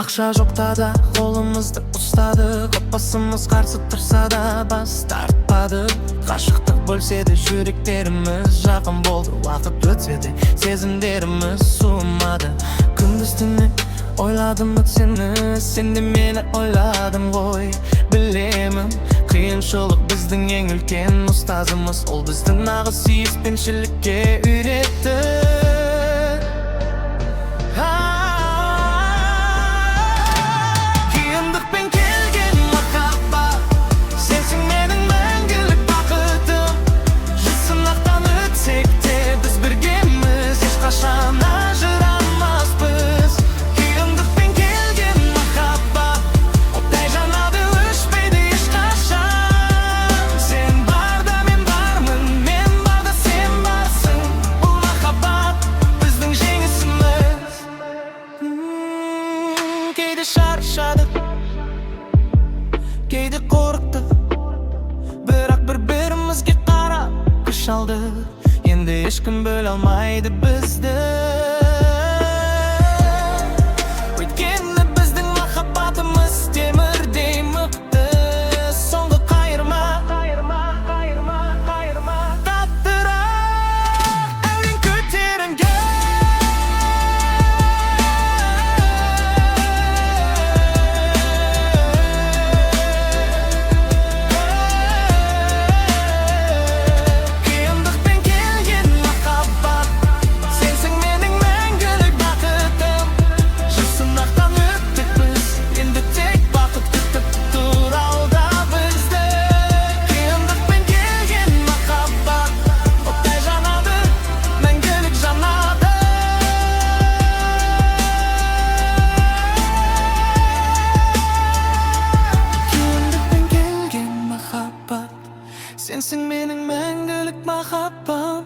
Akşa jokta da kolumuzda ustadık, Отбасımız qarşı тұрса da бас тартпадық. Ғашықтық бөлсе де жүректеріміз жақын болды. Уақыт өтсе де сезімдеріміз суымады. Күндіз түні ойладым сені, сен де мені ойладың ғой. Білемін, қиыншылық біздің ең үлкен ұстазымыз. Ол бізді нағыз сүйіспеншілікке үйретті. Кейде шаршадық, кейде қорықтық, бірақ бір-бірімізге қарап күш алдық. Енді ешкім бөле алмайды бізді. Өйткені біздің махаббатымыз темірдей мықты. Соңғы қайырма таттырақ әуен көтерінген. Sensin benim мәңгілік махаббам.